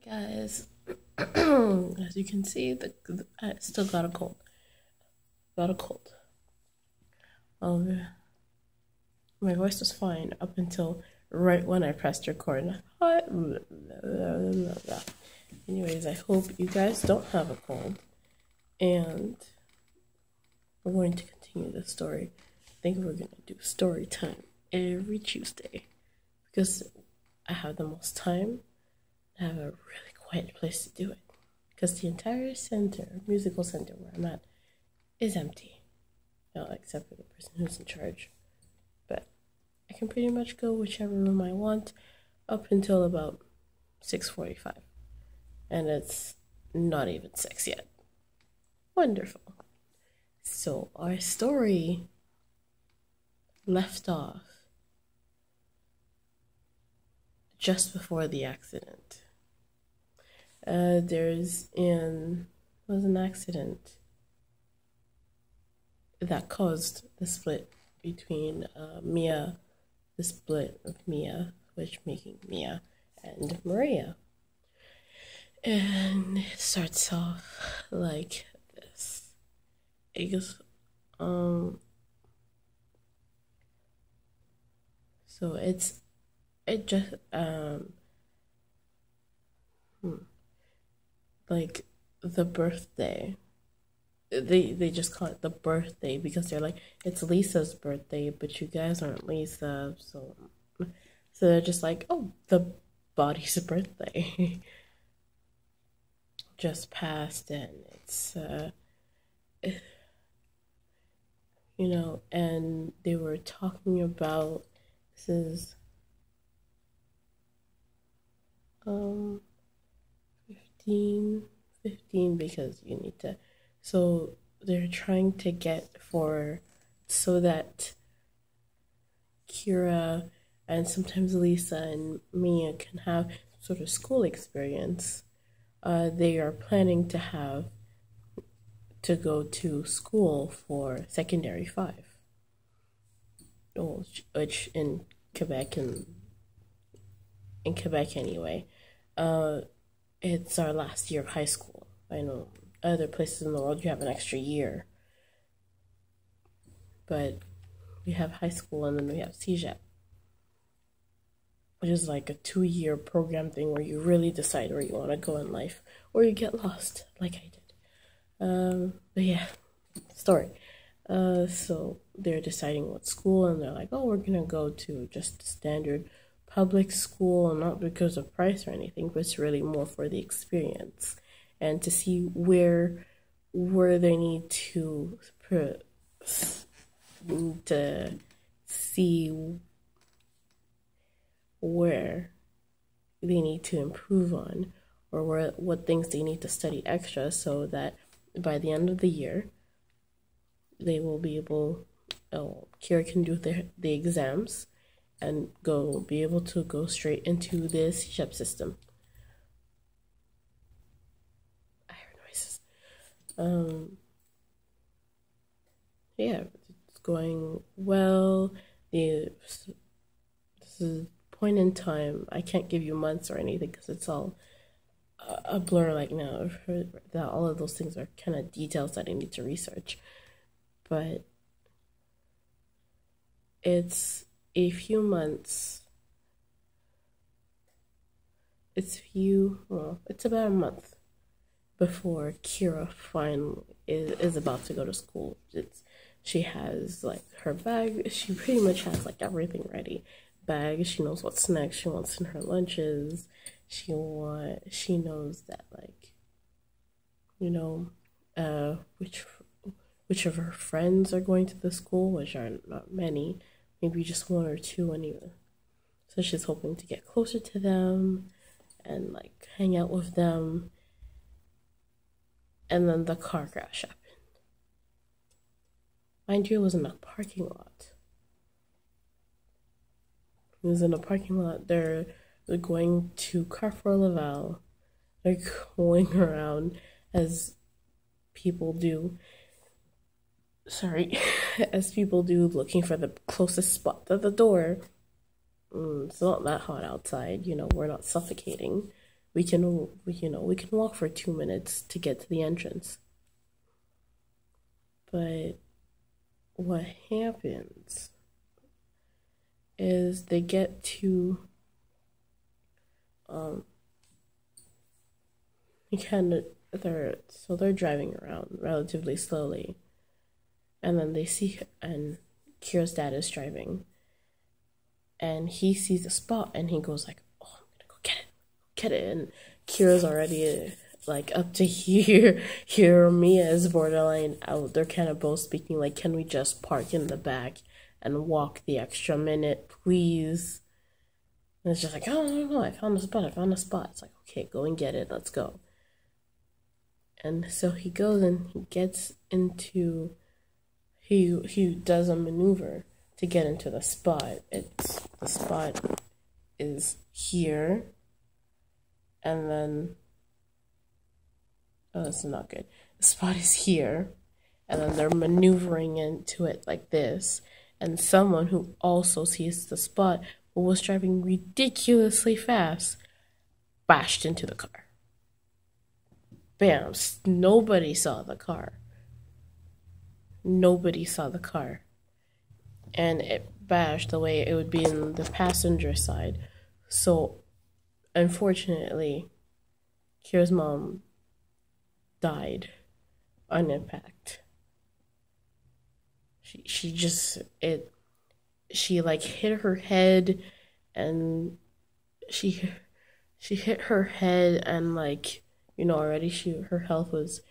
Hi guys. As you can see, I still got a cold. Got a cold. My voice was fine up until right when I pressed record. Anyways, I hope you guys don't have a cold, and we're going to continue the story. I think we're gonna do story time every Tuesday because I have the most time. I have a really quiet place to do it because the entire musical center where I'm at, is empty. Except for the person who's in charge. But I can pretty much go whichever room I want up until about 6:45. And it's not even 6 yet. Wonderful. So our story left off just before the accident. Was an accident that caused the split between Mia, the split of Mia, which making Mia and Maria. And it starts off like this. It goes, so it just like the birthday. They just call it the birthday because they're like, it's Lisa's birthday, but you guys aren't Lisa, so they're just like, oh, the body's birthday just passed, and it's and they were talking about, this is 15 because you need to, so they're trying to get so that Kira and sometimes Lisa and Mia can have sort of school experience. They are planning to go to school for secondary 5, which in Quebec anyway, it's our last year of high school. I know other places in the world you have an extra year, but we have high school and then we have CEGEP, which is like a 2-year program thing where you really decide where you want to go in life, or you get lost like I did. But yeah, story. So they're deciding what school, and they're like, oh, we're gonna go to just a standard public school, not because of price or anything, but it's really more for the experience and to see where they need to see where they need to improve on, or what things they need to study extra, so that by the end of the year they will be able, Kira can do the exams and be able to go straight into the CEGEP system. I heard noises. Yeah, it's going well. This is a point in time. I can't give you months or anything because it's all a blur like now. I've heard that all of those things are kind of details that I need to research. But it's a few months. It's about a month before Kira finally is about to go to school. She has like her bag. She pretty much has like everything ready. Bag. She knows what snacks she wants in her lunches. She knows that, like, which of her friends are going to the school, which are not many, maybe just 1 or 2 anyway. So she's hoping to get closer to them and like hang out with them. And then the car crash happened. Mind you, it was in a parking lot. It was in a parking lot. They're going to Carrefour Laval. They're going around as people do. As people do, looking for the closest spot to the door. It's not that hot outside, we're not suffocating. we can walk for 2 minutes to get to the entrance. But what happens is they get to they're driving around relatively slowly, and then they see, and Kira's dad is driving, and he sees a spot, and he goes like, "Oh, I'm gonna go get it," and Kira's already like up to here. Here, Mia is borderline out. They're kind of both speaking like, "Can we just park in the back and walk the extra minute, please?" And it's just like, "Oh, no, I found a spot. It's like, "Okay, go and get it. Let's go." And so he goes and he gets into, he does a maneuver to get into the spot. The spot is here, and then, oh, this is not good. The spot is here, and then they're maneuvering into it like this, and someone who also sees the spot but was driving ridiculously fast bashed into the car. Bam! Nobody saw the car. And it bashed the way it would be in the passenger side. So, unfortunately, Kira's mom died on impact. She like hit her head, and she hit her head, and like, already her health was,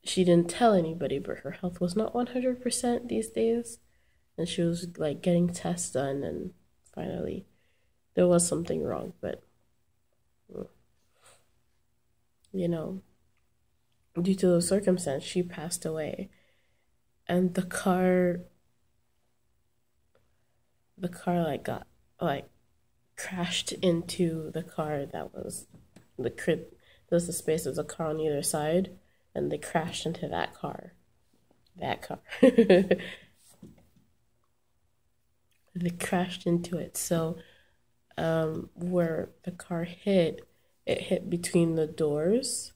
she didn't tell anybody, but her health was not 100% these days, and she was like getting tests done, and finally there was something wrong, but due to the circumstance, she passed away. And the car like crashed into the car that was the crib. There was the space of the car on either side, and they crashed into that car. They crashed into it. So where the car hit, it hit between the doors.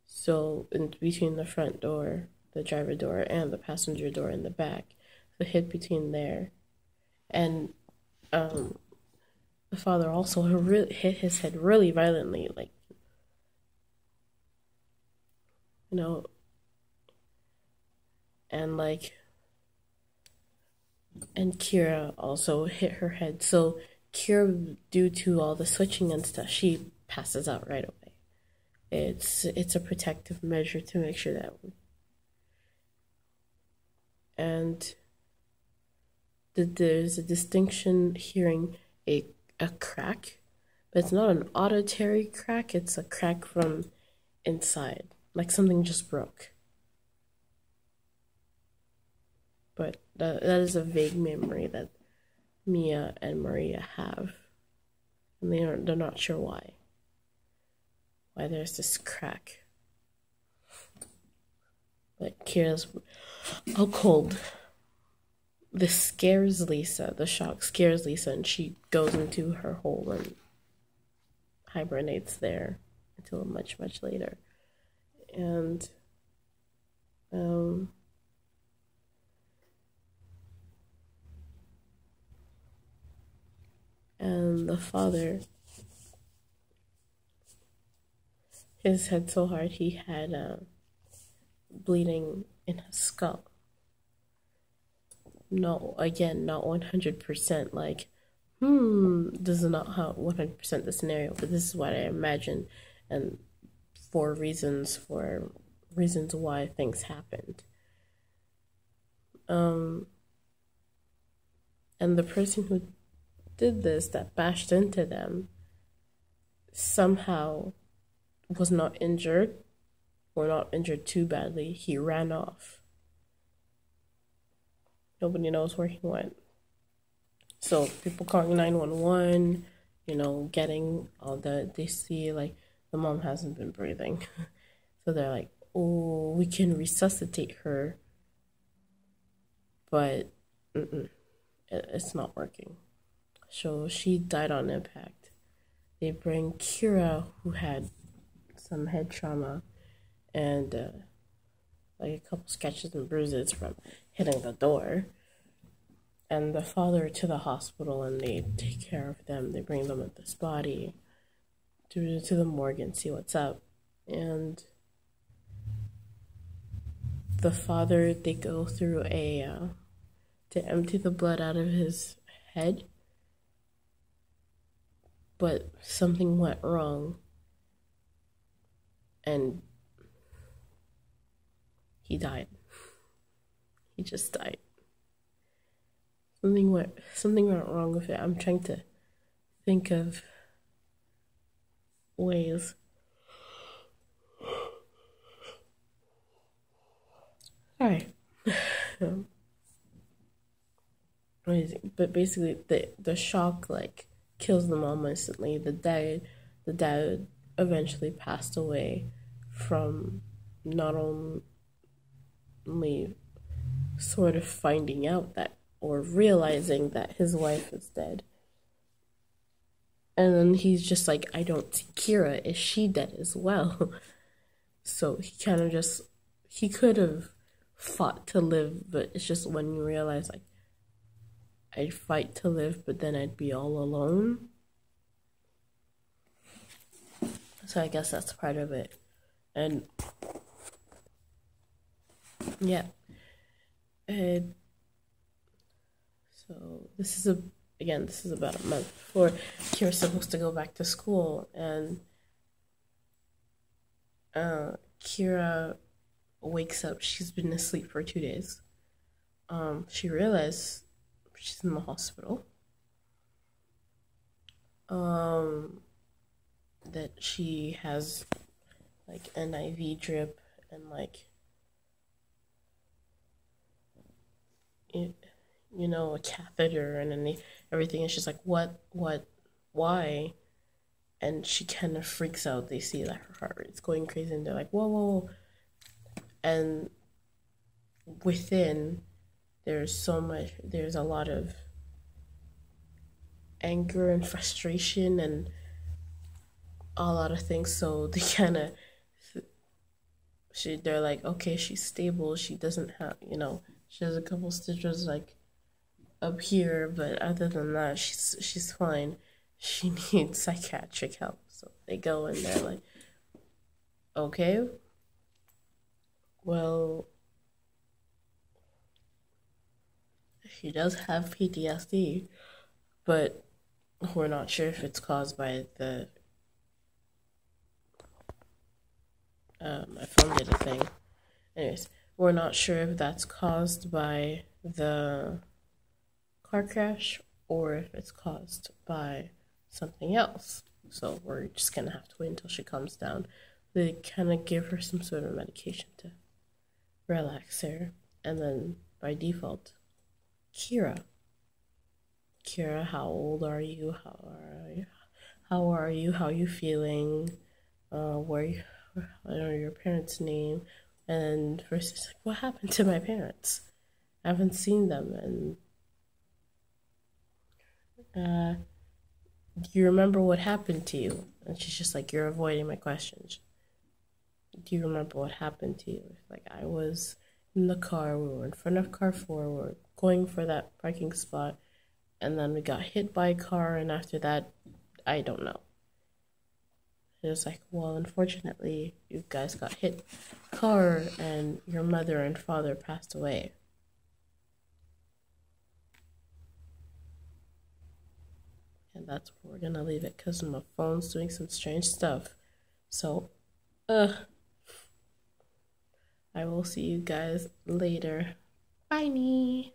So in between the front door, the driver door, and the passenger door in the back, the hit between there, and the father also hit his head really violently, like, and like, and Kira also hit her head. So Kira, due to all the switching and stuff, she passes out right away. It's a protective measure to make sure that, and there's a distinction hearing a crack, but it's not an auditory crack. It's a crack from inside, like something just broke. But that is a vague memory that Mia and Maria have, and they're not sure why there's this crack. But Kira's out cold. This scares Lisa. The shock scares Lisa, and she goes into her hole and hibernates there until much, much later. And the father, his head so hard he had bleeding in his skull. No, again, not 100%, like, this is not how 100% the scenario, but this is what I imagine, and for reasons why things happened. And the person who did this, that bashed into them, somehow was not injured, or not injured too badly. He ran off. Nobody knows where he went. So people calling 911, getting all the, they see like the mom hasn't been breathing. So they're like, "Oh, we can resuscitate her, but it's not working." So she died on impact. they bring Kira, who had some head trauma and like a couple scratches and bruises from hitting the door, and the father to the hospital, and they take care of them. They bring them with this body to the morgue and see what's up. And the father, they go through to empty the blood out of his head, but something went wrong, and he died. He just died. Something went wrong with it. I'm trying to think of ways. Alright. But basically the shock like kills the mom instantly. The dad eventually passed away from not only sort of finding out that, or realizing that his wife is dead. And then he's just like, I don't see Kira. Is she dead as well? So he kind of just, he could have fought to live, but it's just when you realize, like, I'd fight to live, but then I'd be all alone. So I guess that's part of it. And yeah. And so this is about a month before Kira's supposed to go back to school, and Kira wakes up. She's been asleep for 2 days. She realizes she's in the hospital. That she has like an IV drip and like a catheter and everything, and she's like, what, why? And she kind of freaks out. They see that her heart rate's going crazy, and they're like, whoa. And within, there's a lot of anger and frustration and a lot of things. So they kind of, they're like, okay, she's stable. She doesn't have, she has a couple stitches like up here, but other than that, she's fine. She needs psychiatric help. So they go and they're like, okay, well, she does have PTSD, but we're not sure if it's caused by the my phone did a thing. Anyways, we're not sure if that's caused by the car crash or if it's caused by something else. So we're just gonna have to wait until she calms down. They kind of give her some sort of medication to relax her, and then by default, Kira, how old are you? How are you? How are you feeling? I don't know your parents' name. And first it's like, what happened to my parents? I haven't seen them. And do you remember what happened to you? And she's just like, you're avoiding my questions. Do you remember what happened to you? Like, I was in the car, we were in front of car 4, we were going for that parking spot, and then we got hit by a car, and after that, I don't know. It was like, well, unfortunately, you guys got hit car, and your mother and father passed away. And that's where we're gonna leave it, because my phone's doing some strange stuff. So, I will see you guys later. Bye.